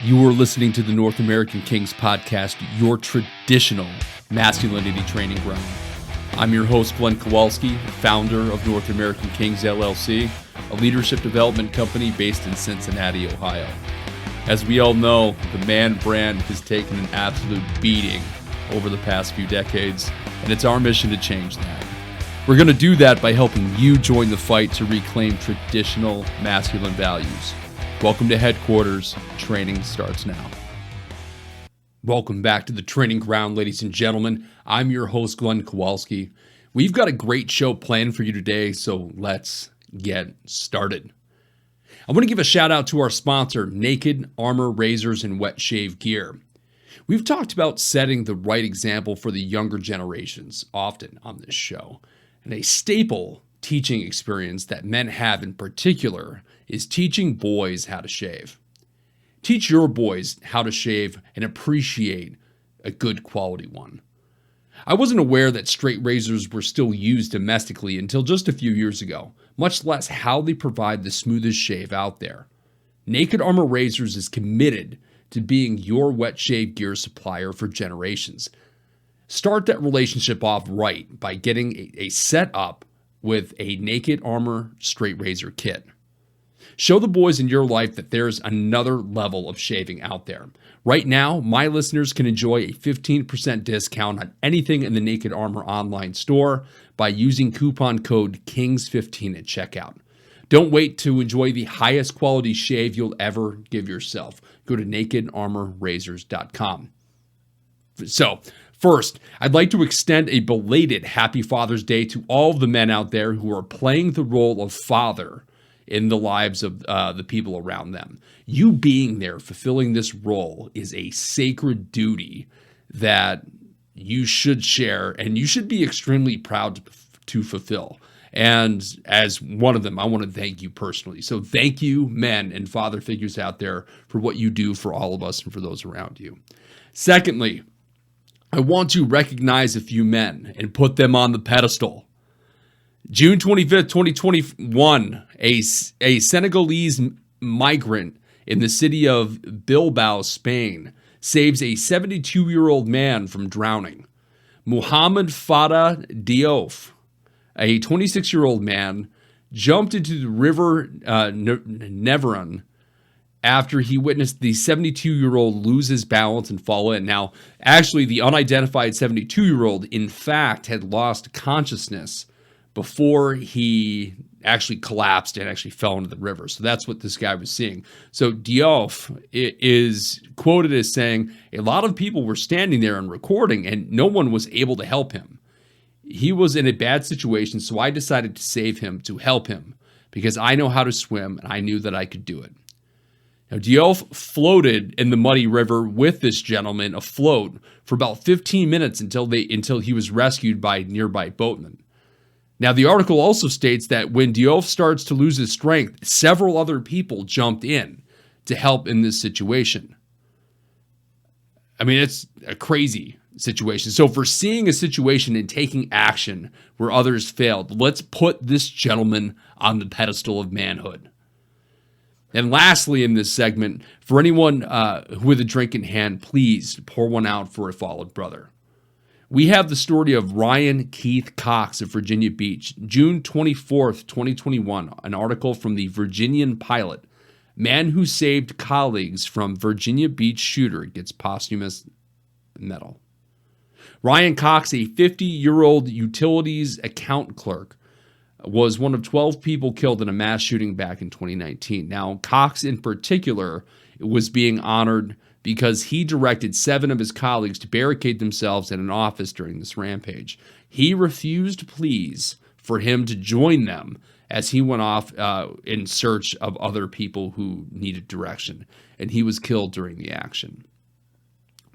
You are listening to the North American Kings podcast, your traditional masculinity training ground. I'm your host, Glenn Kowalski, founder of North American Kings LLC, a leadership development company based in Cincinnati, Ohio. As we all know, the man brand has taken an absolute beating over the past few decades, and it's our mission to change that. We're going to do that by helping you join the fight to reclaim traditional masculine values. Welcome to headquarters. Training starts now. Welcome back to the training ground, ladies and gentlemen. I'm your host, Glenn Kowalski. We've got a great show planned for you today, so let's get started. I want to give a shout out to our sponsor, Naked Armor Razors and Wet Shave Gear. We've talked about setting the right example for the younger generations often on this show, and a staple teaching experience that men have in particular is teaching boys how to shave. Teach your boys how to shave and appreciate a good quality one. I wasn't aware that straight razors were still used domestically until just a few years ago, much less how they provide the smoothest shave out there. Naked Armor Razors is committed to being your wet shave gear supplier for generations. Start that relationship off right by getting a set up with a Naked Armor straight razor kit. Show the boys in your life that there's another level of shaving out there. Right now, my listeners can enjoy a 15% discount on anything in the Naked Armor online store by using coupon code KINGS15 at checkout. Don't wait to enjoy the highest quality shave you'll ever give yourself. Go to nakedarmorrazors.com. So, first, I'd like to extend a belated Happy Father's Day to all of the men out there who are playing the role of father in the lives of the people around them. You being there, fulfilling this role, is a sacred duty that you should share and you should be extremely proud to fulfill. And as one of them, I want to thank you personally. So thank you, men and father figures out there, for what you do for all of us and for those around you. Secondly, I want to recognize a few men and put them on the pedestal. June 25th, 2021, a Senegalese migrant in the city of Bilbao, Spain, saves a 72-year-old man from drowning. Muhammad Fada Diouf, a 26-year-old man, jumped into the river Nevern after he witnessed the 72-year-old lose his balance and fall in. Now, actually, the unidentified 72-year-old, in fact, had lost consciousness before he actually collapsed and actually fell into the river. So that's what this guy was seeing. So Diouf is quoted as saying, "A lot of people were standing there and recording, and no one was able to help him. He was in a bad situation, so I decided to save him, to help him, because I know how to swim, and I knew that I could do it." Now, Diouf floated in the muddy river with this gentleman afloat for about 15 minutes until he was rescued by nearby boatmen. Now, the article also states that when Diouf starts to lose his strength, several other people jumped in to help in this situation. I mean, it's a crazy situation. So for seeing a situation and taking action where others failed, let's put this gentleman on the pedestal of manhood. And lastly, in this segment, for anyone with a drink in hand, please pour one out for a fallen brother. We have the story of Ryan Keith Cox of Virginia Beach, June 24th, 2021, an article from the Virginian Pilot. Man who saved colleagues from Virginia Beach shooter gets posthumous medal. Ryan Cox, a 50-year-old utilities account clerk, was one of 12 people killed in a mass shooting back in 2019. Now, Cox in particular was being honored because he directed 7 of his colleagues to barricade themselves in an office during this rampage. He refused pleas for him to join them as he went off in search of other people who needed direction, and he was killed during the action.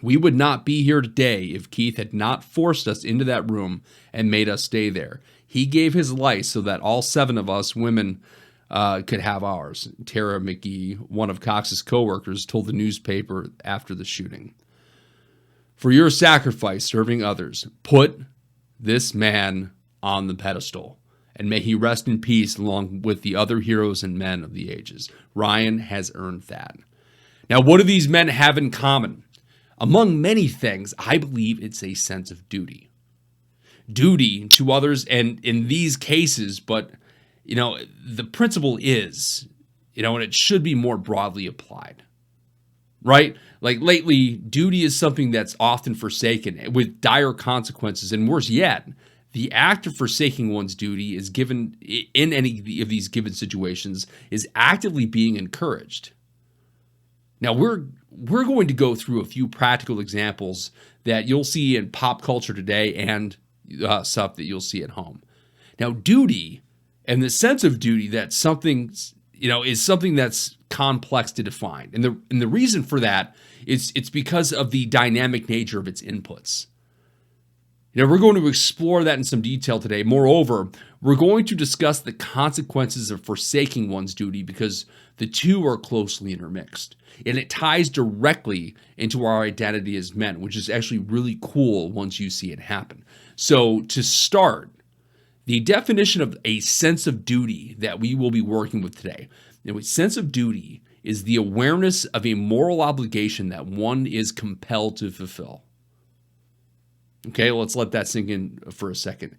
We would not be here today if Keith had not forced us into that room and made us stay there. He gave his life so that all 7 of us women could have ours. Tara McGee, one of Cox's co-workers, told the newspaper after the shooting. For your sacrifice serving others, put this man on the pedestal, and may he rest in peace along with the other heroes and men of the ages. Ryan has earned that. Now, what do these men have in common? Among many things, I believe it's a sense of duty. Duty to others, and in these cases, but, the principle is, and it should be more broadly applied, right? Like lately, duty is something that's often forsaken with dire consequences, and worse yet, the act of forsaking one's duty is given in any of these given situations is actively being encouraged. Now, we're going to go through a few practical examples that you'll see in pop culture today and stuff that you'll see at home. Now, duty and the sense of duty that something, is something that's complex to define. And the reason for that is it's because of the dynamic nature of its inputs. We're going to explore that in some detail today. Moreover, we're going to discuss the consequences of forsaking one's duty because the two are closely intermixed. And it ties directly into our identity as men, which is actually really cool once you see it happen. So to start, the definition of a sense of duty that we will be working with today. Now, a sense of duty is the awareness of a moral obligation that one is compelled to fulfill. Okay, let's let that sink in for a second.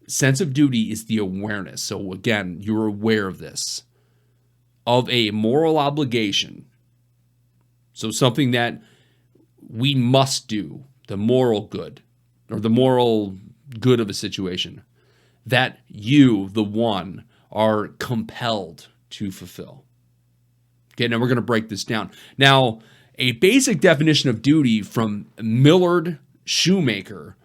Sense of duty is the awareness. So again, you're aware of this, of a moral obligation. So something that we must do, the moral good, or the moral good of a situation, that you, the one, are compelled to fulfill. Okay, now we're going to break this down. Now, a basic definition of duty from Millard Shoemaker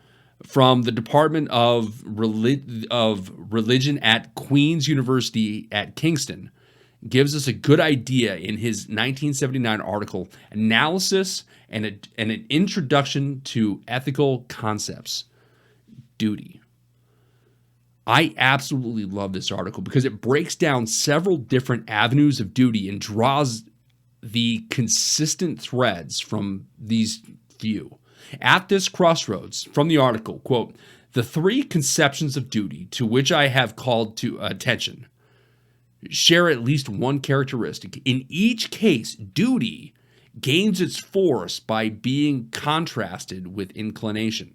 from the Department of Religion at Queen's University at Kingston gives us a good idea in his 1979 article, Analysis and an Introduction to Ethical Concepts, Duty. I absolutely love this article because it breaks down several different avenues of duty and draws the consistent threads from these few. At this crossroads, from the article, quote, the three conceptions of duty to which I have called to attention share at least one characteristic. In each case, duty gains its force by being contrasted with inclination.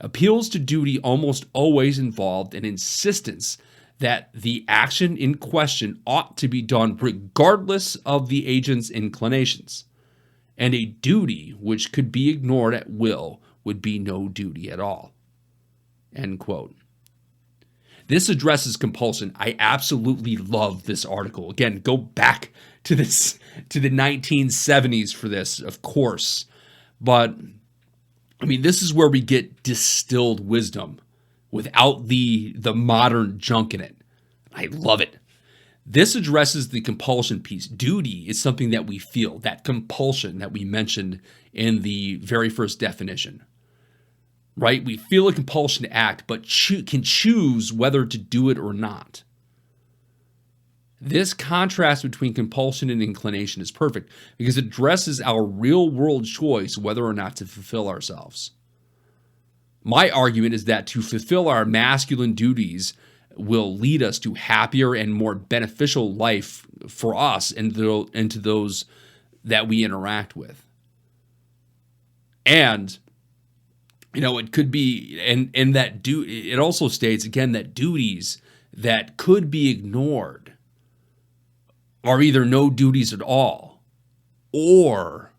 Appeals to duty almost always involved an insistence that the action in question ought to be done regardless of the agent's inclinations, and a duty which could be ignored at will would be no duty at all. End quote. This addresses compulsion. I absolutely love this article. Again, go back to the 1970s for this, of course. But, this is where we get distilled wisdom without the modern junk in it. I love it. This addresses the compulsion piece. Duty is something that we feel, that compulsion that we mentioned in the very first definition. Right? We feel a compulsion to act, but can choose whether to do it or not. This contrast between compulsion and inclination is perfect because it addresses our real-world choice whether or not to fulfill ourselves. My argument is that to fulfill our masculine duties will lead us to happier and more beneficial life for us and to those that we interact with. And it could be, and that it also states again that duties that could be ignored are either no duties at all, or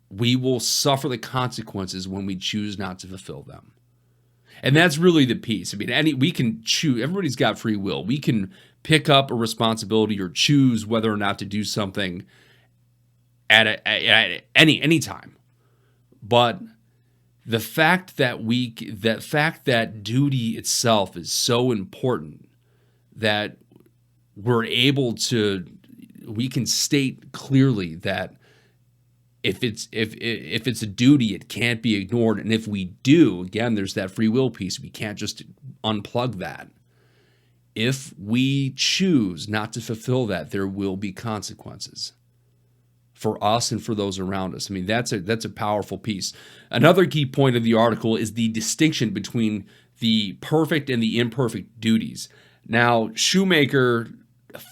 we will suffer the consequences when we choose not to fulfill them. And that's really the piece. We can choose. Everybody's got free will. We can pick up a responsibility or choose whether or not to do something at any time. But the fact that duty itself is so important that we can state clearly that if it's a duty, it can't be ignored. And if we do, again, there's that free will piece. We can't just unplug that. If we choose not to fulfill that, there will be consequences for us and for those around us. That's a powerful piece. Another key point of the article is the distinction between the perfect and the imperfect duties. Now, Shoemaker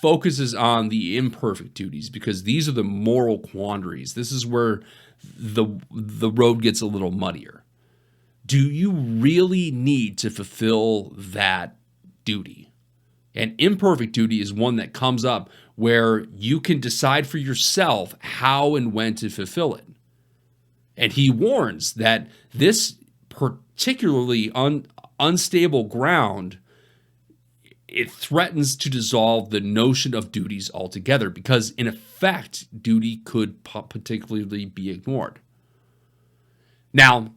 focuses on the imperfect duties because these are the moral quandaries. This is where the road gets a little muddier. Do you really need to fulfill that duty? An imperfect duty is one that comes up where you can decide for yourself how and when to fulfill it. And he warns that this particularly unstable ground, it threatens to dissolve the notion of duties altogether because, in effect, duty could particularly be ignored. Now,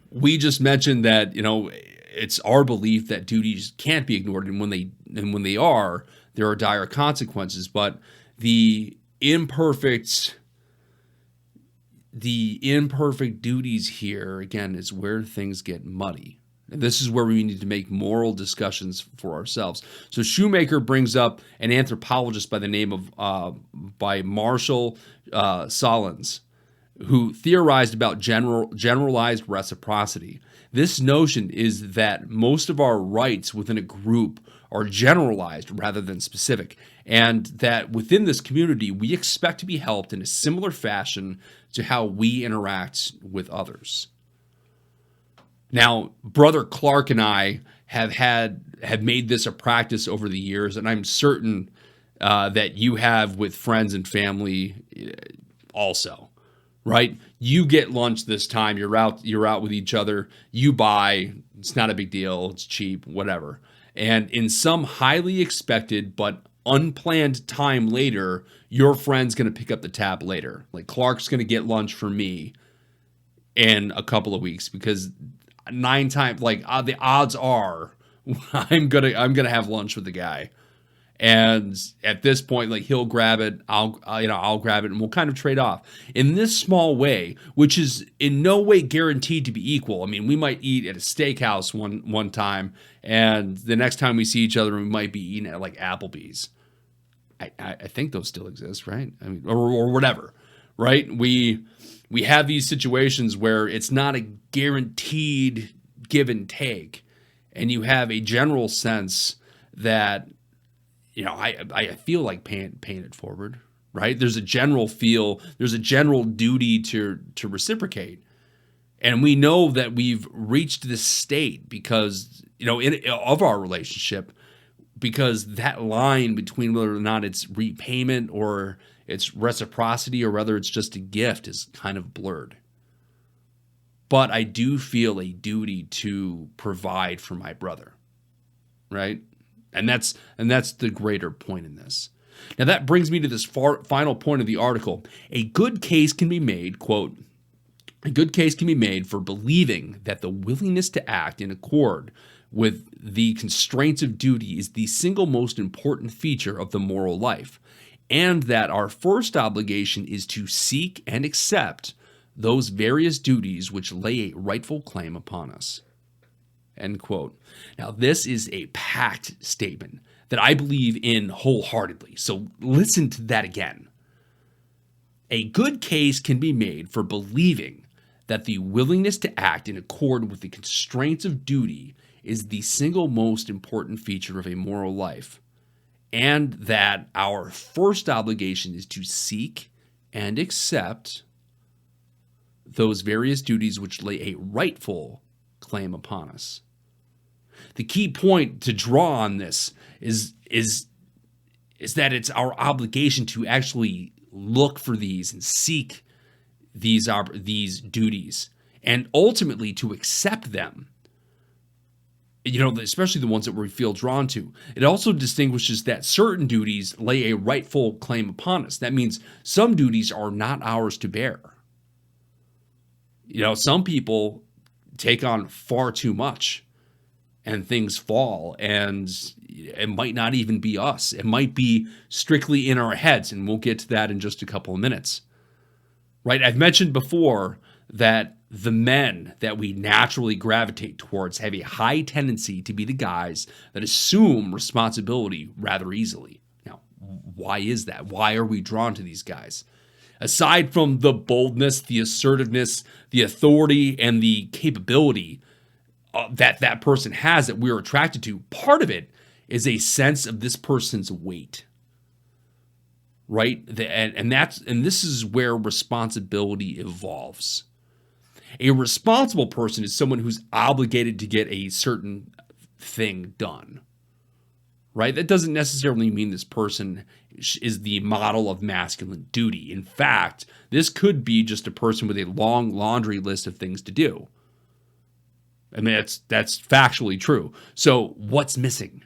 we just mentioned that, it's our belief that duties can't be ignored, and when they are, there are dire consequences. But the imperfect duties here, again, is where things get muddy. And this is where we need to make moral discussions for ourselves. So Shoemaker brings up an anthropologist by the name of by Marshall Solins, who theorized about generalized reciprocity. This notion is that most of our rights within a group are generalized rather than specific, and that within this community, we expect to be helped in a similar fashion to how we interact with others. Now, Brother Clark and I have made this a practice over the years, and I'm certain that you have with friends and family also, right? You get lunch this time. You're out with each other. You buy. It's not a big deal. It's cheap, whatever. And in some highly expected but unplanned time later, your friend's going to pick up the tab later. Like Clark's going to get lunch for me in a couple of weeks because 9 times, the odds are I'm gonna have lunch with the guy. And at this point, he'll grab it, I'll grab it, and we'll kind of trade off in this small way, which is in no way guaranteed to be equal. I mean, we might eat at a steakhouse one time, and the next time we see each other, we might be eating at Applebee's. I think those still exist, right? I mean, or whatever, right? We have these situations where it's not a guaranteed give and take, and you have a general sense that. I feel like paying it forward, right? There's a general duty to reciprocate. And we know that we've reached this state because, of our relationship, because that line between whether or not it's repayment or it's reciprocity or whether it's just a gift is kind of blurred. But I do feel a duty to provide for my brother, right? And that's the greater point in this. Now that brings me to this final point of the article. A good case can be made, quote, a good case can be made for believing that the willingness to act in accord with the constraints of duty is the single most important feature of the moral life, and that our first obligation is to seek and accept those various duties which lay a rightful claim upon us. End quote. Now, this is a packed statement that I believe in wholeheartedly. So listen to that again. A good case can be made for believing that the willingness to act in accord with the constraints of duty is the single most important feature of a moral life, and that our first obligation is to seek and accept those various duties which lay a rightful claim upon us. The key point to draw on this is that it's our obligation to actually look for these and seek these duties, and ultimately to accept them. Especially the ones that we feel drawn to. It also distinguishes that certain duties lay a rightful claim upon us. That means some duties are not ours to bear. Some people take on far too much and things fall, and it might not even be us. It might be strictly in our heads, and we'll get to that in just a couple of minutes. Right? I've mentioned before that the men that we naturally gravitate towards have a high tendency to be the guys that assume responsibility rather easily. Now, why is that? Why are we drawn to these guys? Aside from the boldness, the assertiveness, the authority, and the capability that person has that we're attracted to, part of it is a sense of this person's weight, right? And this is where responsibility evolves. A responsible person is someone who's obligated to get a certain thing done, right? That doesn't necessarily mean this person is the model of masculine duty. In fact, this could be just a person with a long laundry list of things to do. I mean, that's factually true. So what's missing?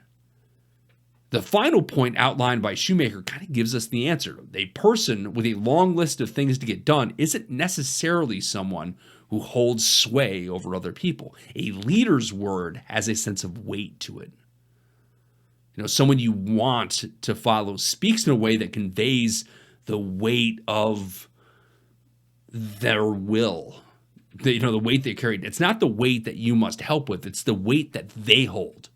The final point outlined by Shoemaker kind of gives us the answer. A person with a long list of things to get done isn't necessarily someone who holds sway over other people. A leader's word has a sense of weight to it. Someone you want to follow speaks in a way that conveys the weight of their will. The weight they carry. It's not the weight that you must help with. It's the weight that they hold.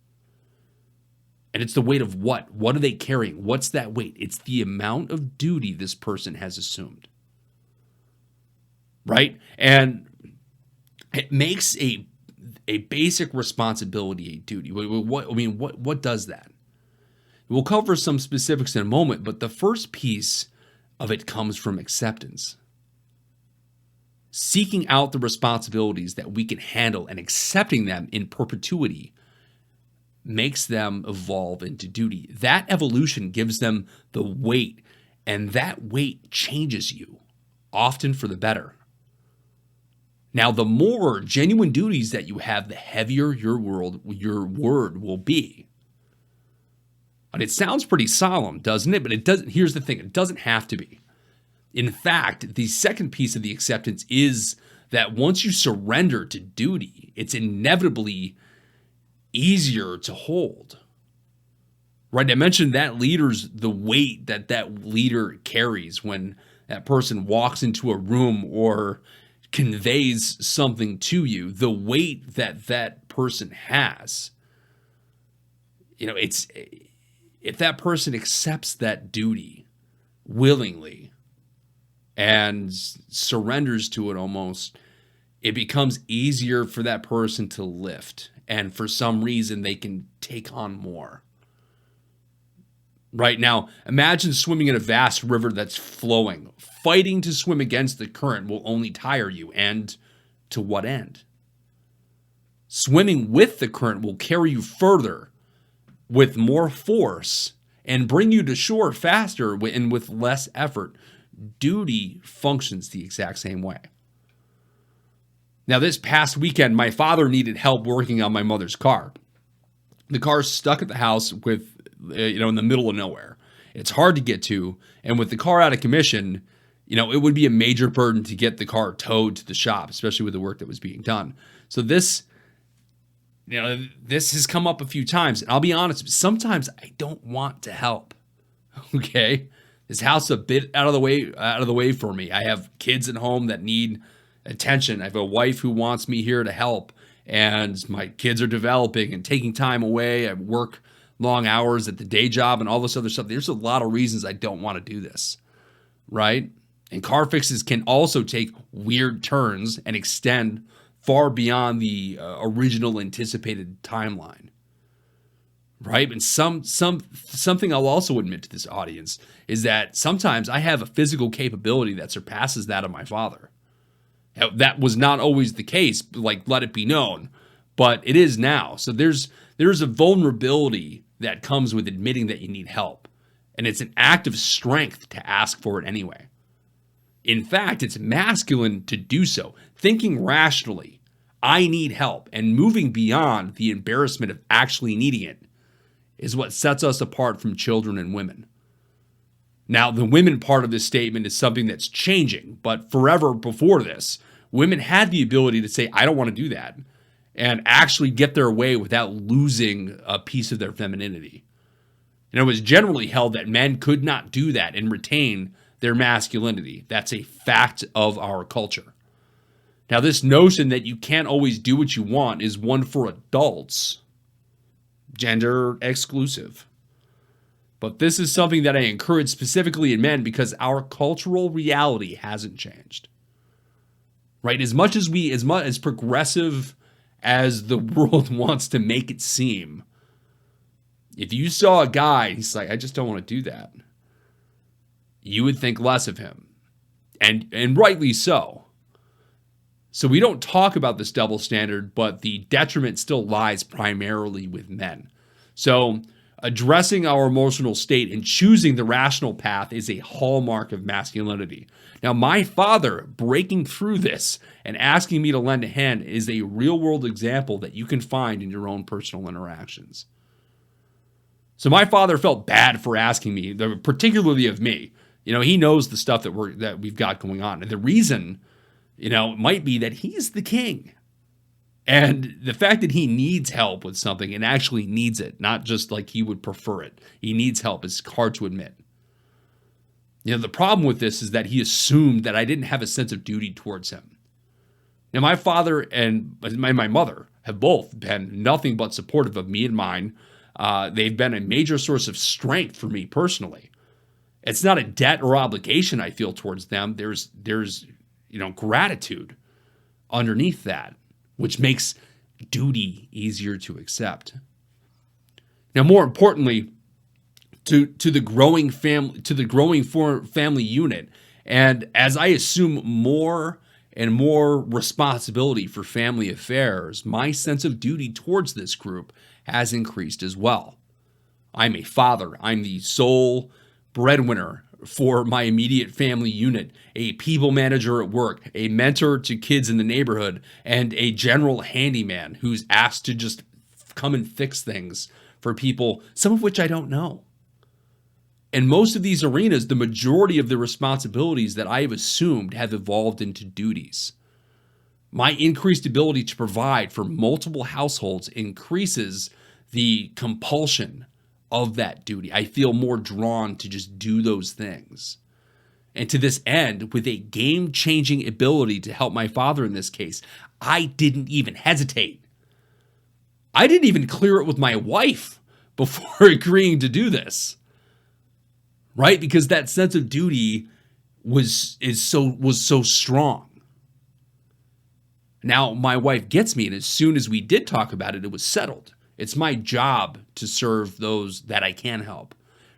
And it's the weight of what? What are they carrying? What's that weight? It's the amount of duty this person has assumed. Right? And it makes a basic responsibility a duty. What does that? We'll cover some specifics in a moment, but the first piece of it comes from acceptance. Seeking out the responsibilities that we can handle and accepting them in perpetuity makes them evolve into duty. That evolution gives them the weight, and that weight changes you, often for the better. Now, the more genuine duties that you have, the heavier your word will be. And it sounds pretty solemn, doesn't it? But it doesn't. Here's the thing. It doesn't have to be. In fact, the second piece of the acceptance is that once you surrender to duty, it's inevitably easier to hold. Right? I mentioned that the weight that leader carries when that person walks into a room or conveys something to you, the weight that person has. If that person accepts that duty willingly and surrenders to it almost, it becomes easier for that person to lift. And for some reason, they can take on more. Right now, imagine swimming in a vast river that's flowing. Fighting to swim against the current will only tire you. And to what end? Swimming with the current will carry you further with more force and bring you to shore faster and with less effort. Duty functions the exact same way. Now, this past weekend, my father needed help working on my mother's car. The car's stuck at the house in the middle of nowhere. It's hard to get to, and with the car out of commission, it would be a major burden to get the car towed to the shop, especially with the work that was being done. So this has come up a few times, and I'll be honest, sometimes I don't want to help. Okay? This house is a bit out of the way for me. I have kids at home that need attention. I have a wife who wants me here to help, and my kids are developing and taking time away. I work long hours at the day job and all this other stuff. There's a lot of reasons I don't want to do this, right? And car fixes can also take weird turns and extend far beyond the original anticipated timeline, right? And something I'll also admit to this audience is that sometimes I have a physical capability that surpasses that of my father. Now, that was not always the case, let it be known, but it is now. So there's a vulnerability that comes with admitting that you need help, and it's an act of strength to ask for it anyway. In fact, it's masculine to do so, thinking rationally, I need help, and moving beyond the embarrassment of actually needing it is what sets us apart from children and women. Now, the women part of this statement is something that's changing, but forever before this, women had the ability to say, I don't want to do that, and actually get their way without losing a piece of their femininity. It was generally held that men could not do that and retain their masculinity. That's a fact of our culture. Now, this notion that you can't always do what you want is one for adults, gender exclusive. But this is something that I encourage specifically in men because our cultural reality hasn't changed. Right? As progressive as the world wants to make it seem, If you saw a guy, he's like, I just don't want to do that, you would think less of him. And rightly so. So we don't talk about this double standard, but the detriment still lies primarily with men. So addressing our emotional state and choosing the rational path is a hallmark of masculinity. Now, my father breaking through this and asking me to lend a hand is a real-world example that you can find in your own personal interactions. So my father felt bad for asking me, particularly of me. He knows the stuff that we've got going on. And the reason, might be that he's the king. And the fact that he needs help with something and actually needs it, not just like he would prefer it. He needs help. It's hard to admit. The problem with this is that he assumed that I didn't have a sense of duty towards him. Now, my father and my mother have both been nothing but supportive of me and mine. They've been a major source of strength for me personally. It's not a debt or obligation I feel towards them. There's gratitude underneath that, which makes duty easier to accept. Now, more importantly, to the growing family unit, and as I assume more and more responsibility for family affairs, my sense of duty towards this group has increased as well. I'm a father. I'm the sole breadwinner for my immediate family unit, a people manager at work, a mentor to kids in the neighborhood, and a general handyman who's asked to just come and fix things for people, some of which I don't know. In most of these arenas, the majority of the responsibilities that I have assumed have evolved into duties. My increased ability to provide for multiple households increases the compulsion of that duty. I feel more drawn to just do those things. And to this end, with a game-changing ability to help my father in this case, I didn't even hesitate. I didn't even clear it with my wife before agreeing to do this. Right? Because that sense of duty was so strong. Now, my wife gets me, and as soon as we did talk about it, it was settled. It's my job to serve those that I can help,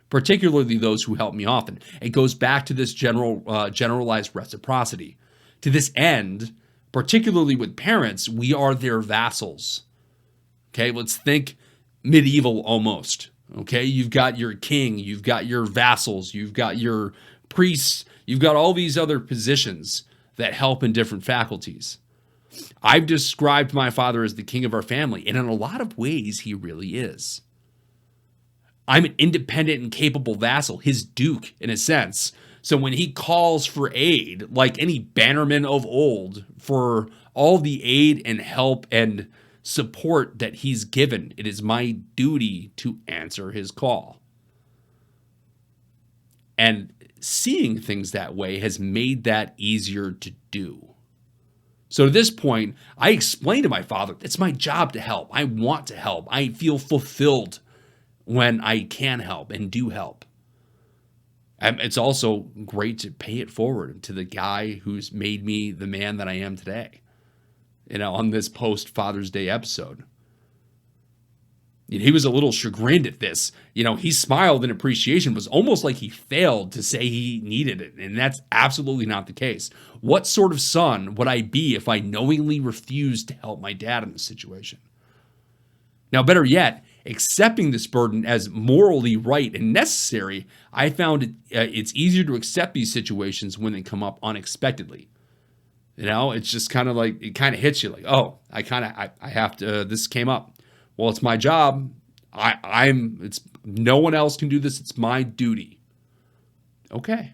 particularly those who help me often. It goes back to this generalized reciprocity. To this end, particularly with parents, we are their vassals. Okay, let's think medieval almost. Okay, you've got your king, you've got your vassals, you've got your priests, you've got all these other positions that help in different faculties. I've described my father as the king of our family, and in a lot of ways, he really is. I'm an independent and capable vassal, his duke, in a sense. So when he calls for aid, like any bannerman of old, for all the aid and help and support that he's given, it is my duty to answer his call. And seeing things that way has made that easier to do. So at this point, I explained to my father, it's my job to help. I want to help. I feel fulfilled when I can help and do help. And it's also great to pay it forward to the guy who's made me the man that I am today, on this post-Father's Day episode. He was a little chagrined at this. He smiled in appreciation. It was almost like he failed to say he needed it, and that's absolutely not the case. What sort of son would I be if I knowingly refused to help my dad in this situation? Now, better yet, accepting this burden as morally right and necessary, I found it's easier to accept these situations when they come up unexpectedly. It's just kind of like, it kind of hits you like, oh, I have to, this came up. Well, it's my job. It's no one else can do this. It's my duty. Okay.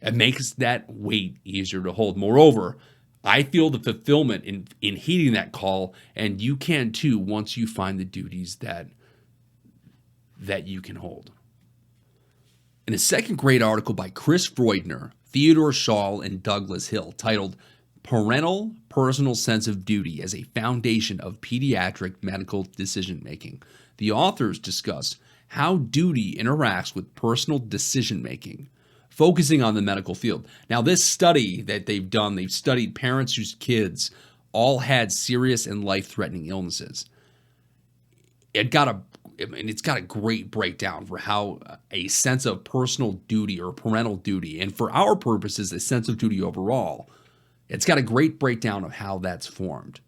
It makes that weight easier to hold. Moreover, I feel the fulfillment in heeding that call, and you can too once you find the duties that you can hold. In a second great article by Chris Freudner, Theodore Schall, and Douglas Hill, titled Parental Personal Sense of Duty as a Foundation of Pediatric Medical Decision-Making, the authors discuss how duty interacts with personal decision-making, focusing on the medical field. Now, this study that they've done, they've studied parents whose kids all had serious and life-threatening illnesses. It got and it's got a great breakdown for how a sense of personal duty or parental duty, and for our purposes, a sense of duty overall, it's got a great breakdown of how that's formed.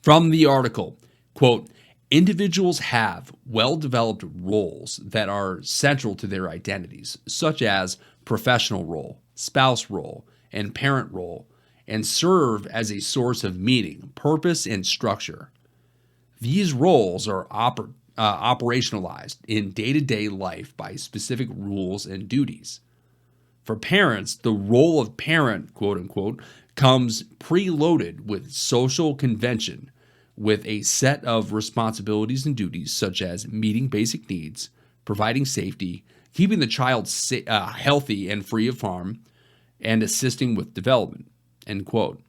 From the article, quote, individuals have well-developed roles that are central to their identities, such as professional role, spouse role, and parent role, and serve as a source of meaning, purpose, and structure. These roles are operationalized in day-to-day life by specific rules and duties. For parents, the role of parent, quote unquote, comes preloaded with social convention, with a set of responsibilities and duties such as meeting basic needs, providing safety, keeping the child healthy and free of harm, and assisting with development, end quote.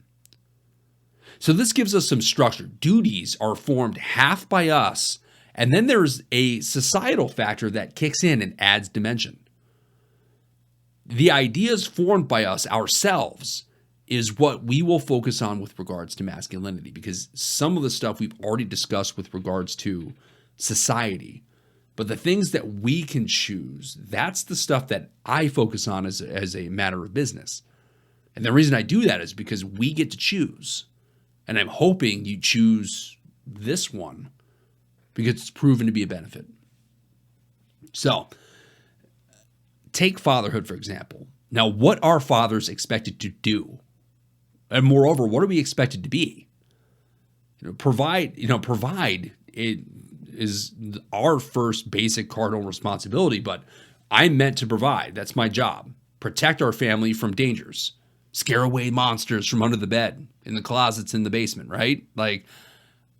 So this gives us some structure. Duties are formed half by us, and then there's a societal factor that kicks in and adds dimension. The ideas formed by us ourselves is what we will focus on with regards to masculinity, because some of the stuff we've already discussed with regards to society, but the things that we can choose, that's the stuff that I focus on as a matter of business. And the reason I do that is because we get to choose. And I'm hoping you choose this one because it's proven to be a benefit. So, take fatherhood, for example. Now, what are fathers expected to do? And moreover, what are we expected to be? Provide it is our first basic cardinal responsibility, but I'm meant to provide. That's my job. Protect our family from dangers. Scare away monsters from under the bed, in the closets, in the basement, right? Like,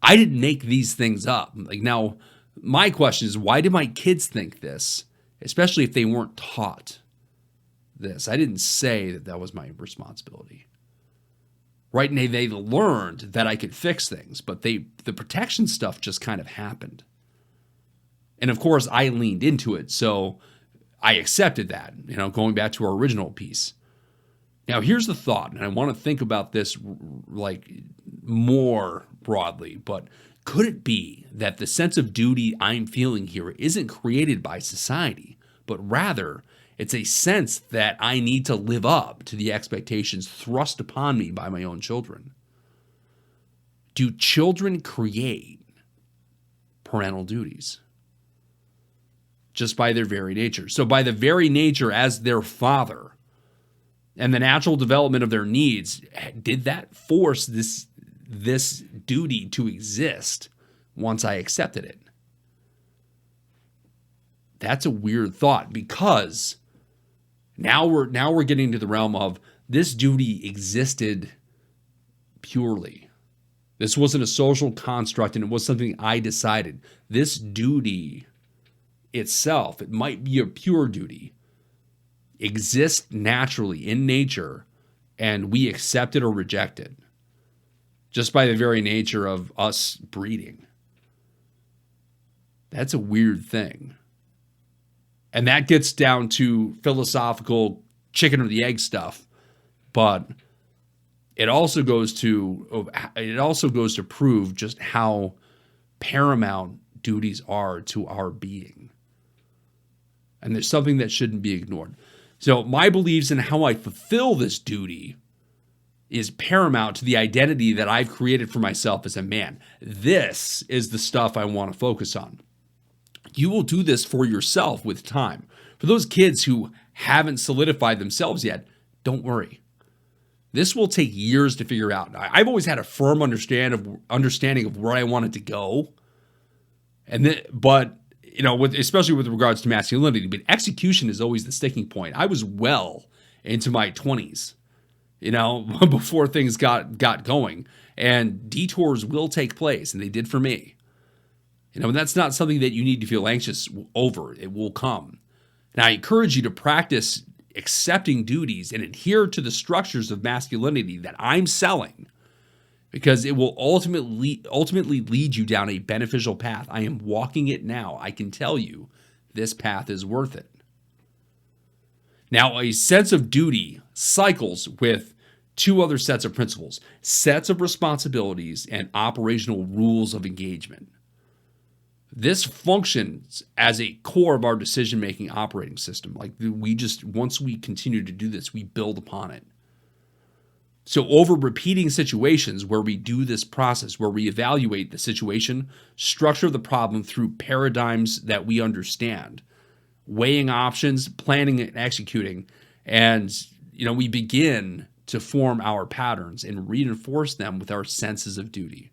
I didn't make these things up. Like, now, my question is, why did my kids think this? Especially if they weren't taught this. I didn't say that was my responsibility. Right? And they learned that I could fix things, but the protection stuff just kind of happened. And of course, I leaned into it, so I accepted that, going back to our original piece. Now, here's the thought, and I want to think about this like more broadly, but could it be that the sense of duty I'm feeling here isn't created by society, but rather it's a sense that I need to live up to the expectations thrust upon me by my own children? Do children create parental duties? Just by their very nature. So by the very nature as their father, and the natural development of their needs, did that force this duty to exist once I accepted it? That's a weird thought, because now we're getting to the realm of this duty existed purely. This wasn't a social construct, and it was something I decided. This duty itself, it might be a pure duty, exists naturally in nature, and we accept it or reject it just by the very nature of us breeding. That's a weird thing. And that gets down to philosophical chicken or the egg stuff, but it also goes to prove just how paramount duties are to our being. And there's something that shouldn't be ignored. So my beliefs in how I fulfill this duty is paramount to the identity that I've created for myself as a man. This is the stuff I want to focus on. You will do this for yourself with time. For those kids who haven't solidified themselves yet, don't worry. This will take years to figure out. I've always had a firm understanding of where I wanted to go, but especially with regards to masculinity, but execution is always the sticking point. I was well into my 20s, before things got going, and detours will take place, and they did for me. And that's not something that you need to feel anxious over. It will come. And I encourage you to practice accepting duties and adhere to the structures of masculinity that I'm selling, because it will ultimately lead you down a beneficial path. I am walking it now. I can tell you this path is worth it. Now, a sense of duty cycles with two other sets of principles, sets of responsibilities, and operational rules of engagement. This functions as a core of our decision-making operating system. Like once we continue to do this, we build upon it. So over repeating situations where we do this process, where we evaluate the situation, structure the problem through paradigms that we understand, weighing options, planning and executing, and we begin to form our patterns and reinforce them with our senses of duty.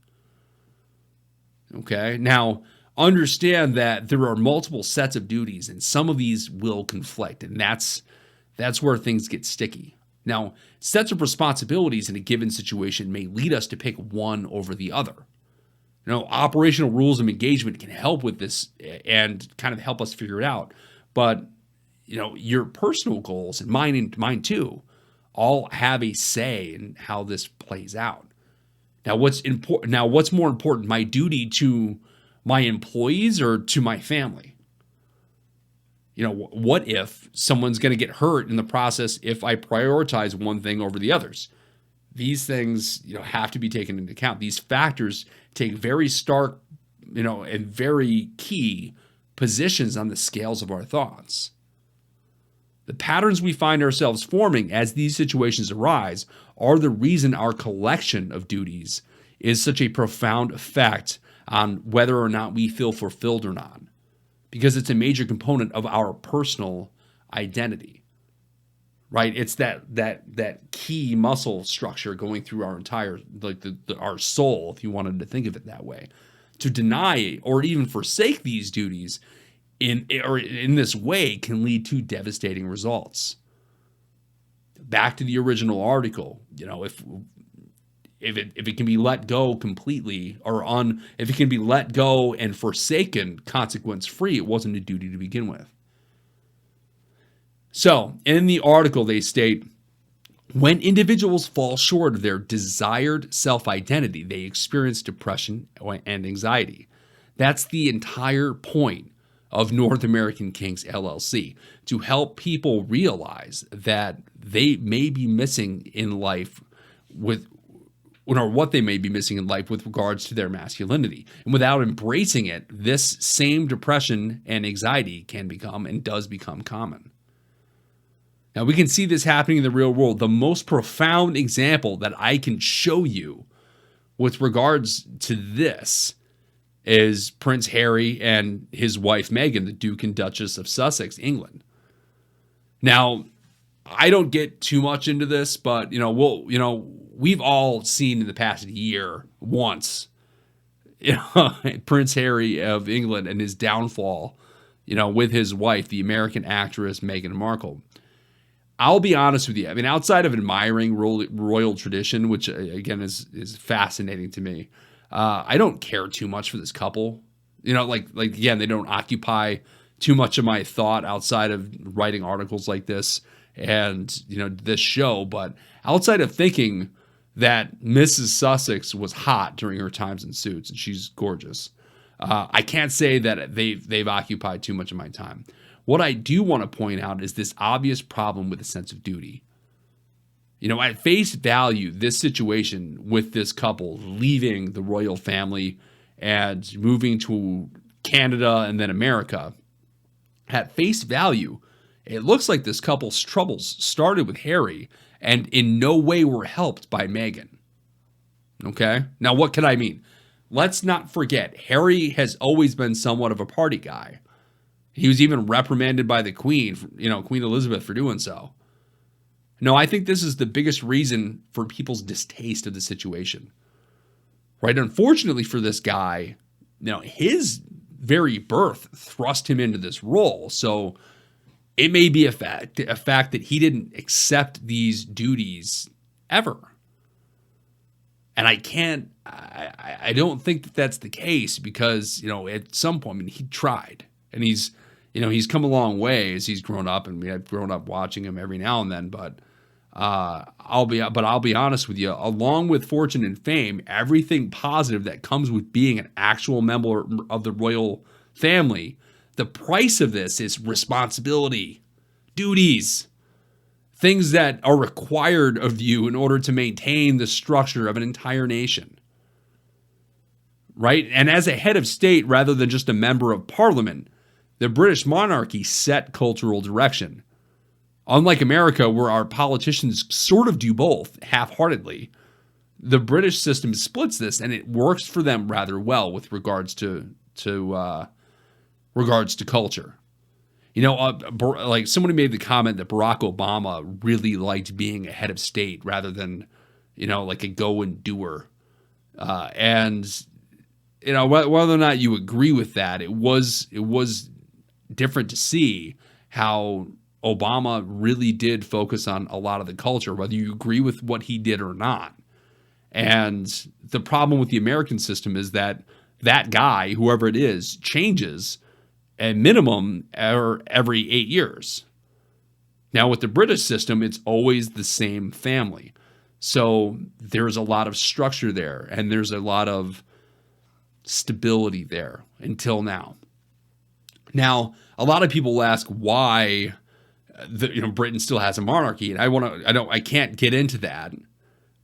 Okay? Now, understand that there are multiple sets of duties, and some of these will conflict, and that's where things get sticky. Now, sets of responsibilities in a given situation may lead us to pick one over the other. Operational rules of engagement can help with this and kind of help us figure it out. But, your personal goals and mine too, all have a say in how this plays out. Now, what's more important, my duty to my employees or to my family? What if someone's going to get hurt in the process if I prioritize one thing over the others? These things, have to be taken into account. These factors take very stark, and very key positions on the scales of our thoughts. The patterns we find ourselves forming as these situations arise are the reason our collection of duties is such a profound effect on whether or not we feel fulfilled or not, because it's a major component of our personal identity, right? It's that key muscle structure going through our entire, our soul, if you wanted to think of it that way. To deny or even forsake these duties in this way can lead to devastating results. Back to the original article, if it can be let go completely if it can be let go and forsaken consequence free, it wasn't a duty to begin with. So in the article, they state, when individuals fall short of their desired self-identity, they experience depression and anxiety. That's the entire point of North American Kings LLC, to help people realize that they may be missing in life what they may be missing in life with regards to their masculinity. And without embracing it, this same depression and anxiety can become and does become common. Now, we can see this happening in the real world. The most profound example that I can show you with regards to this is Prince Harry and his wife Meghan, the Duke and Duchess of Sussex, England. Now, I don't get too much into this, but we've all seen in the past year once, Prince Harry of England and his downfall, with his wife, the American actress Meghan Markle. I'll be honest with you. I mean, outside of admiring royal tradition, which again is fascinating to me, I don't care too much for this couple. Again, they don't occupy too much of my thought outside of writing articles like this and this show. But outside of thinking that Mrs. Sussex was hot during her times in Suits, and she's gorgeous, I can't say that they've occupied too much of my time. What I do want to point out is this obvious problem with a sense of duty. At face value, this situation with this couple leaving the royal family and moving to Canada and then America, at face value, it looks like this couple's troubles started with Harry and in no way were helped by Meghan. Okay? Now, what can I mean? Let's not forget, Harry has always been somewhat of a party guy. He was even reprimanded by the Queen, Queen Elizabeth, for doing so. No, I think this is the biggest reason for people's distaste of the situation. Right? Unfortunately for this guy, his very birth thrust him into this role. So it may be a fact that he didn't accept these duties ever. And I don't think that that's the case because, at some point, he tried. And he's come a long way as he's grown up, and I've grown up watching him every now and then, but I'll be honest with you, along with fortune and fame, everything positive that comes with being an actual member of the royal family, the price of this is responsibility, duties, things that are required of you in order to maintain the structure of an entire nation. right? And as a head of state rather than just a member of parliament, the British monarchy set cultural direction. Unlike America, where our politicians sort of do both half-heartedly, the British system splits this, and it works for them rather well with regards to culture. Like somebody made the comment that Barack Obama really liked being a head of state rather than, like a go and doer. And whether or not you agree with that, it was different to see how Obama really did focus on a lot of the culture, whether you agree with what he did or not. And the problem with the American system is that guy, whoever it is, changes at minimum every 8 years. Now, with the British system, it's always the same family. So there's a lot of structure there, and there's a lot of stability there until now. Now, a lot of people ask why Britain still has a monarchy, and I can't get into that.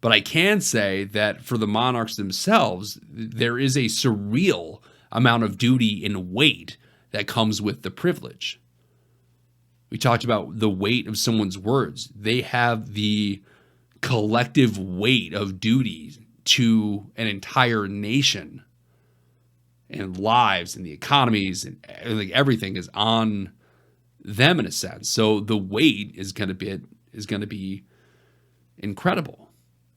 But I can say that for the monarchs themselves, there is a surreal amount of duty and weight that comes with the privilege. We talked about the weight of someone's words. They have the collective weight of duty to an entire nation, and lives and the economies and everything is on them in a sense. So the weight is going to be incredible.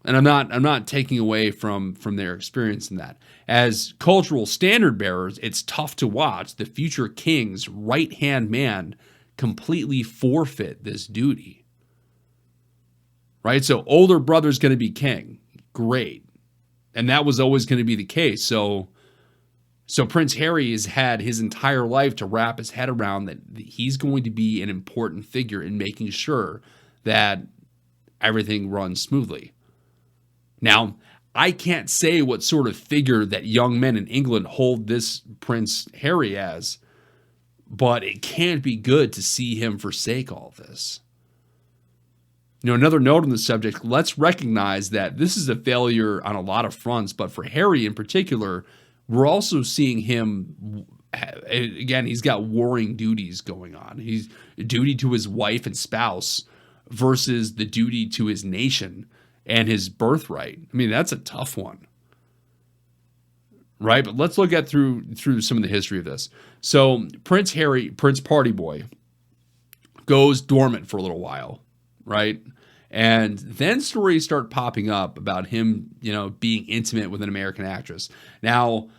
And I'm not taking away from their experience in that. As cultural standard bearers, it's tough to watch the future king's right-hand man completely forfeit this duty. Right? So older brother's going to be king. Great. And that was always going to be the case. So Prince Harry has had his entire life to wrap his head around that he's going to be an important figure in making sure that everything runs smoothly. Now, I can't say what sort of figure that young men in England hold this Prince Harry as, but it can't be good to see him forsake all this. Another note on the subject, let's recognize that this is a failure on a lot of fronts, but for Harry in particular, we're also seeing him, again, he's got warring duties going on. He's a duty to his wife and spouse versus the duty to his nation and his birthright. I mean, that's a tough one, right? But let's look at through some of the history of this. So Prince Harry, Prince Party Boy, goes dormant for a little while, right? And then stories start popping up about him, being intimate with an American actress. Now,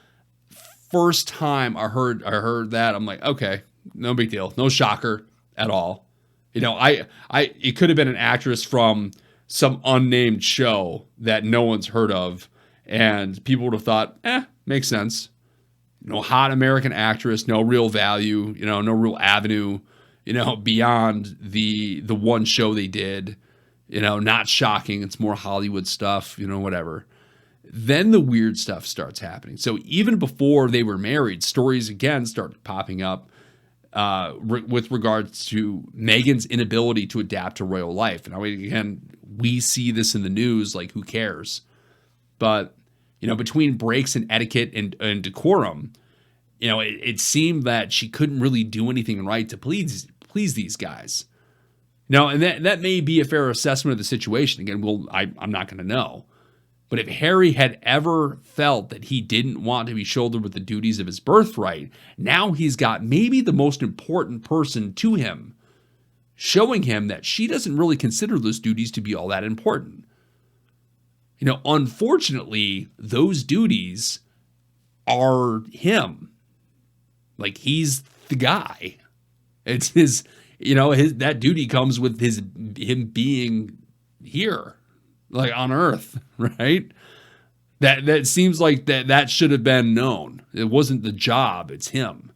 first time I heard that, I'm like, okay, no big deal, no shocker at all. It could have been an actress from some unnamed show that no one's heard of, and people would have thought, makes sense. Hot American actress, no real value, no real avenue, beyond the one show they did, not shocking. It's more Hollywood stuff, whatever. Then the weird stuff starts happening. So even before they were married, stories again start popping up with regards to Meghan's inability to adapt to royal life. And again, we see this in the news, like, who cares? But, between breaks in etiquette and decorum, it seemed that she couldn't really do anything right to please these guys. And that may be a fair assessment of the situation. Again, I'm not going to know. But if Harry had ever felt that he didn't want to be shouldered with the duties of his birthright, now he's got maybe the most important person to him, showing him that she doesn't really consider those duties to be all that important. Unfortunately, those duties are him. Like, he's the guy. It's his, that duty comes with him being here, like on Earth, right? That seems like that should have been known. It wasn't the job, it's him.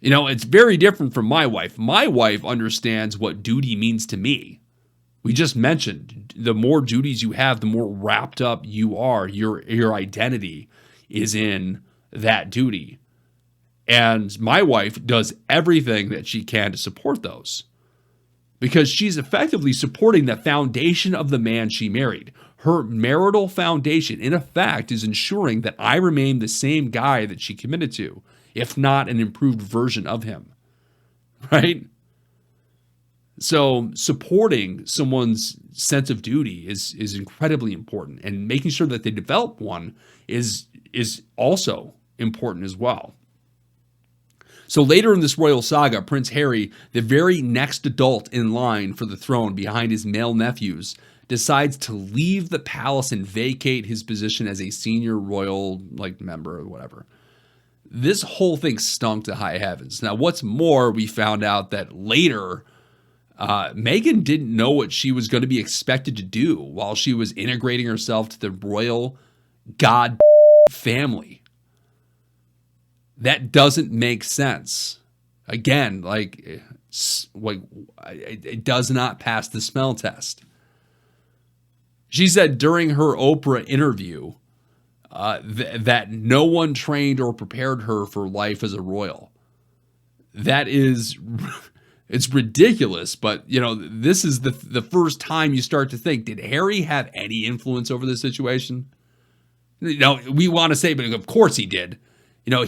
It's very different from my wife. My wife understands what duty means to me. We just mentioned the more duties you have, the more wrapped up you are. Your identity is in that duty. And my wife does everything that she can to support those, because she's effectively supporting the foundation of the man she married. Her marital foundation, in effect, is ensuring that I remain the same guy that she committed to, if not an improved version of him, right? So supporting someone's sense of duty is incredibly important, and making sure that they develop one is also important as well. So later in this royal saga, Prince Harry, the very next adult in line for the throne behind his male nephews, decides to leave the palace and vacate his position as a senior royal member or whatever. This whole thing stunk to high heavens. Now, what's more, we found out that later, Meghan didn't know what she was going to be expected to do while she was integrating herself to the royal god family. That doesn't make sense. Again, it does not pass the smell test. She said during her Oprah interview that no one trained or prepared her for life as a royal. That is, it's ridiculous, but this is the first time you start to think, did Harry have any influence over this situation? We want to say, but of course he did.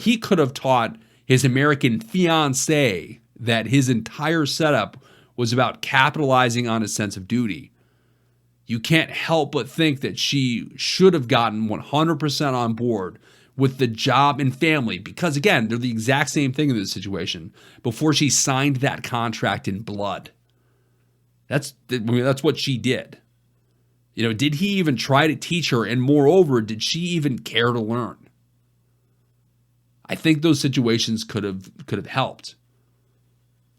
He could have taught his American fiancée that his entire setup was about capitalizing on his sense of duty. You can't help but think that she should have gotten 100% on board with the job and family, because again, they're the exact same thing in this situation, before she signed that contract in blood. That's what she did. Did he even try to teach her? And moreover, did she even care to learn? I think those situations could have helped.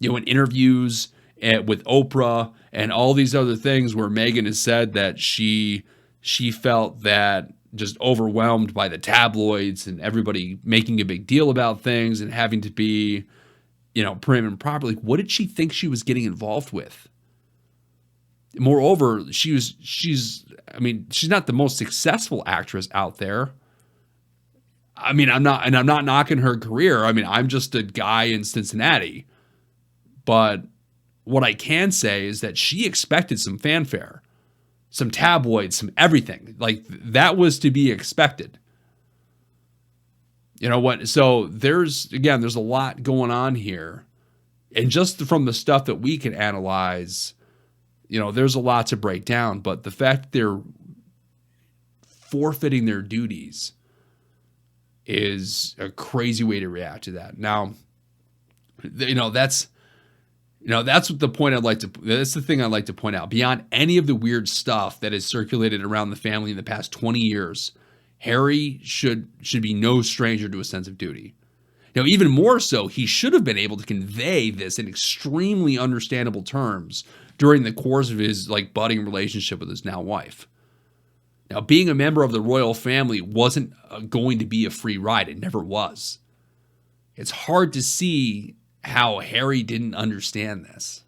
In interviews with Oprah and all these other things where Meghan has said that she felt that just overwhelmed by the tabloids and everybody making a big deal about things and having to be, prim and proper. What did she think she was getting involved with? Moreover, she's not the most successful actress out there. I'm not knocking her career. I'm just a guy in Cincinnati. But what I can say is that she expected some fanfare, some tabloids, some everything. That was to be expected. You know what? So there's a lot going on here. And just from the stuff that we can analyze, there's a lot to break down. But the fact that they're forfeiting their duties is a crazy way to react to that. Now, that's the point that's the thing I'd like to point out. Beyond any of the weird stuff that has circulated around the family in the past 20 years, Harry should be no stranger to a sense of duty. Even more so, he should have been able to convey this in extremely understandable terms during the course of his budding relationship with his now wife. Now, being a member of the royal family wasn't going to be a free ride. It never was. It's hard to see how Harry didn't understand this.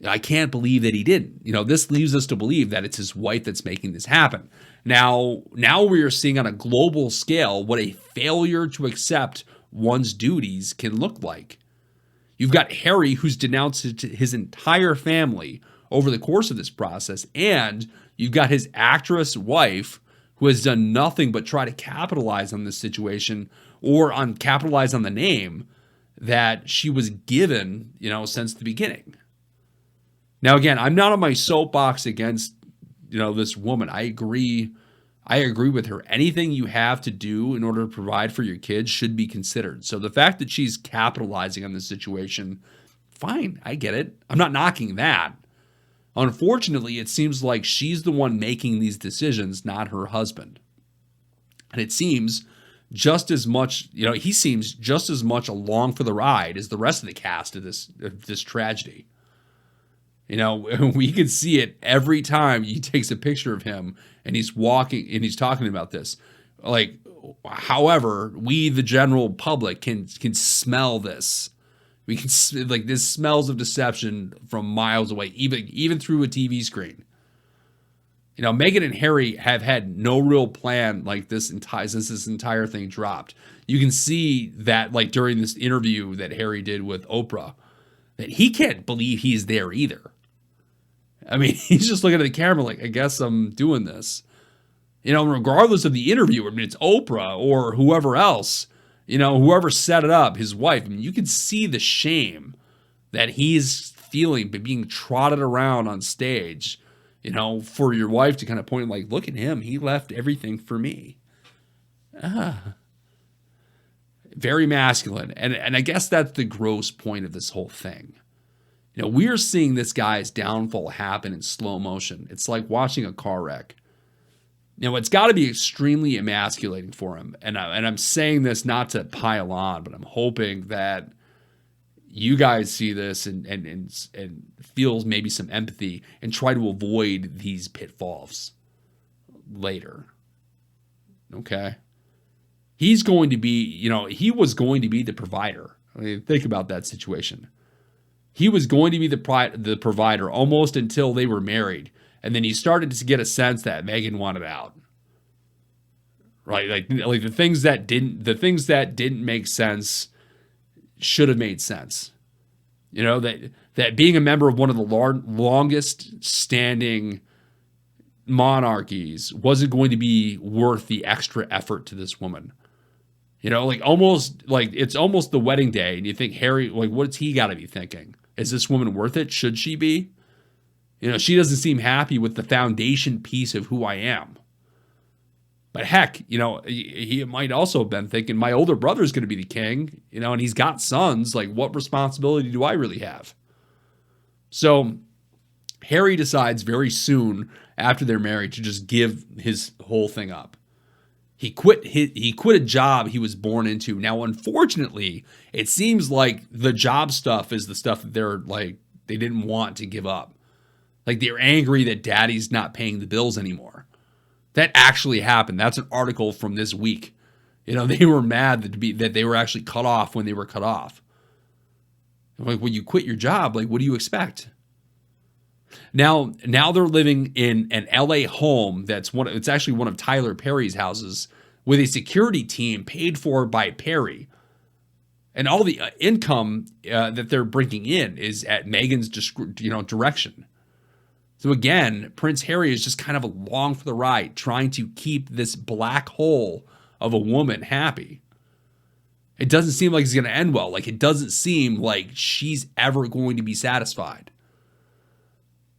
I can't believe that he didn't. This leaves us to believe that it's his wife that's making this happen. Now we are seeing on a global scale what a failure to accept one's duties can look like. You've got Harry, who's denounced his entire family over the course of this process, and you've got his actress wife, who has done nothing but try to capitalize on this situation or capitalize on the name that she was given, since the beginning. Now, again, I'm not on my soapbox against, this woman. I agree with her. Anything you have to do in order to provide for your kids should be considered. So the fact that she's capitalizing on this situation, fine, I get it. I'm not knocking that. Unfortunately, it seems like she's the one making these decisions, not her husband. And it seems just as much, he seems just as much along for the ride as the rest of the cast of this tragedy. We can see it every time he takes a picture of him and he's walking and he's talking about this. However, we, the general public, can smell this. We can this smells of deception from miles away, even through a TV screen. Meghan and Harry have had no real plan since this entire thing dropped. You can see that during this interview that Harry did with Oprah, that he can't believe he's there either. I mean, he's just looking at the camera like, I guess I'm doing this. Regardless of the interviewer, I mean, it's Oprah or whoever else, whoever set it up, his wife. I mean, you can see the shame that he's feeling by being trotted around on stage, for your wife to kind of point like, look at him. He left everything for me. Very masculine. And I guess that's the gross point of this whole thing. We're seeing this guy's downfall happen in slow motion. It's like watching a car wreck. It's got to be extremely emasculating for him. And I'm saying this not to pile on, but I'm hoping that you guys see this and feels maybe some empathy and try to avoid these pitfalls later. Okay? He's going to be, he was going to be the provider. I mean, think about that situation. He was going to be the provider almost until they were married. And then he started to get a sense that Megan wanted out. Right? Like the things that didn't make sense should have made sense. That being a member of one of the longest standing monarchies wasn't going to be worth the extra effort to this woman. It's almost the wedding day, and you think, Harry, like, what's he got to be thinking? Is this woman worth it? Should she be? She doesn't seem happy with the foundation piece of who I am. But heck, he might also have been thinking, my older brother's going to be the king, and he's got sons. Like, what responsibility do I really have? So Harry decides very soon after they're married to just give his whole thing up. He quit a job he was born into. Now, unfortunately, it seems like the job stuff is the stuff that they didn't want to give up. Like, they're angry that daddy's not paying the bills anymore. That actually happened. That's an article from this week. They were mad that they were actually cut off when they were cut off. Like, when you quit your job, like, what do you expect? Now they're living in an LA home it's actually one of Tyler Perry's houses with a security team paid for by Perry. And all the income that they're bringing in is at Meghan's direction. So again, Prince Harry is just kind of along for the ride, trying to keep this black hole of a woman happy. It doesn't seem like it's going to end well. Like, it doesn't seem like she's ever going to be satisfied.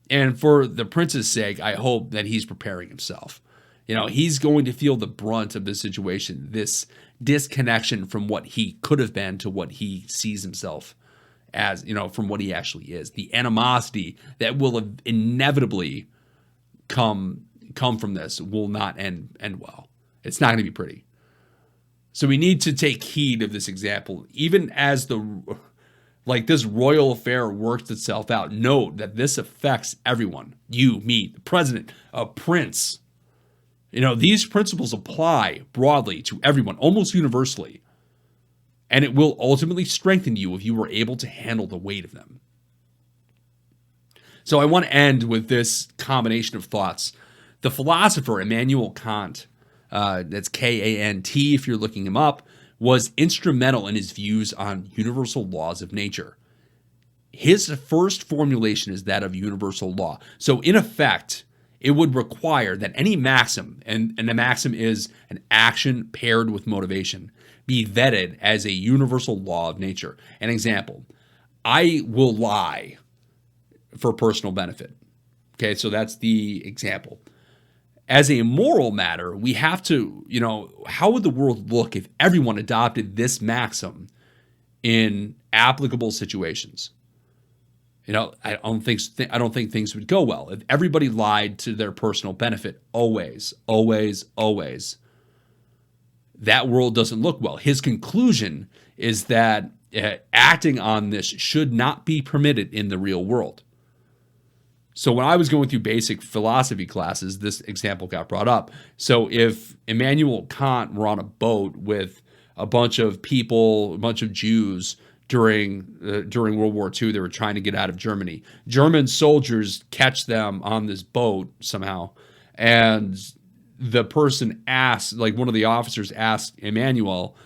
And for the prince's sake, I hope that he's preparing himself. He's going to feel the brunt of this situation, this disconnection from what he could have been to what he sees himself as, from what he actually is. The animosity that will inevitably come from this will not end well. It's not going to be pretty. So we need to take heed of this example, even as this royal affair works itself out. Note that this affects everyone. You, me, the president, a prince. These principles apply broadly to everyone, almost universally. And it will ultimately strengthen you if you are able to handle the weight of them. So I want to end with this combination of thoughts. The philosopher Immanuel Kant, that's K-A-N-T if you're looking him up, was instrumental in his views on universal laws of nature. His first formulation is that of universal law. So in effect, it would require that any maxim, and a maxim is an action paired with motivation, be vetted as a universal law of nature. An example, I will lie for personal benefit. Okay, so that's the example. As a moral matter, we have to, how would the world look if everyone adopted this maxim in applicable situations? I don't think things would go well if everybody lied to their personal benefit always. That world doesn't look well. His conclusion is that acting on this should not be permitted in the real world. So when I was going through basic philosophy classes, this example got brought up. So if Immanuel Kant were on a boat with a bunch of people, a bunch of Jews during World War II, they were trying to get out of Germany. German soldiers catch them on this boat somehow, and the person asked, like one of the officers asked Immanuel,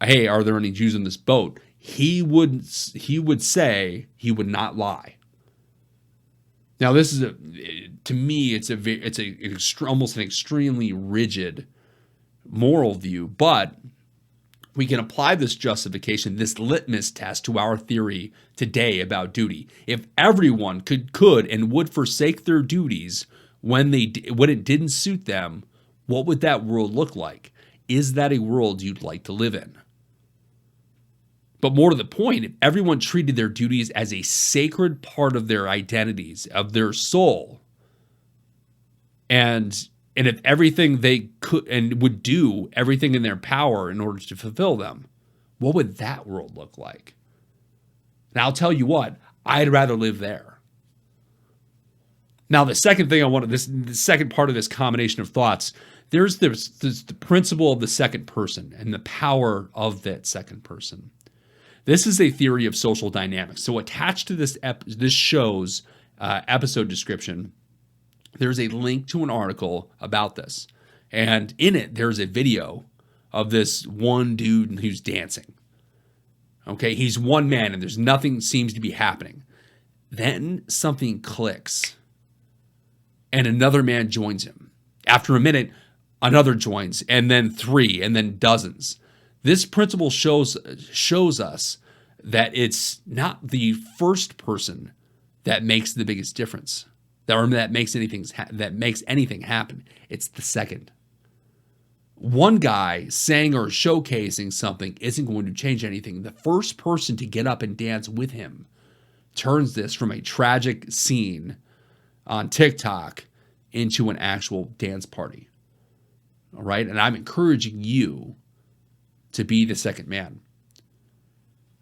"Hey, are there any Jews in this boat?" He would say he would not lie. Now, this is to me, it's almost an extremely rigid moral view, but we can apply this justification, this litmus test, to our theory today about duty. If everyone could and would forsake their duties when it didn't suit them, what would that world look like? Is that a world you'd like to live in? But more to the point, if everyone treated their duties as a sacred part of their identities, of their soul, and if everything they could and would do everything in their power in order to fulfill them, what would that world look like? And I'll tell you what, I'd rather live there. Now, the second thing the second part of this combination of thoughts, there's the principle of the second person and the power of that second person. This is a theory of social dynamics. So attached to this show's episode description, there's a link to an article about this. And in it, there's a video of this one dude who's dancing. Okay, he's one man and there's nothing seems to be happening. Then something clicks and another man joins him. After a minute, another joins, and then 3, and then dozens. This principle shows us that it's not the first person that makes the biggest difference, that makes anything happen. It's the second. One guy saying or showcasing something isn't going to change anything. The first person to get up and dance with him turns this from a tragic scene on TikTok into an actual dance party. All right? And I'm encouraging you to be the second man.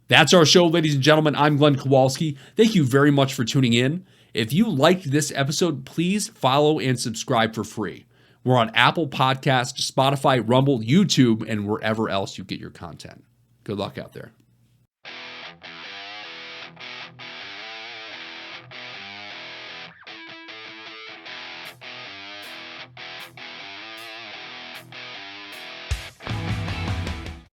That's our show, ladies and gentlemen. I'm Glenn Kowalski. Thank you very much for tuning in. If you liked this episode, please follow and subscribe for free. We're on Apple Podcasts, Spotify, Rumble, YouTube, and wherever else you get your content. Good luck out there.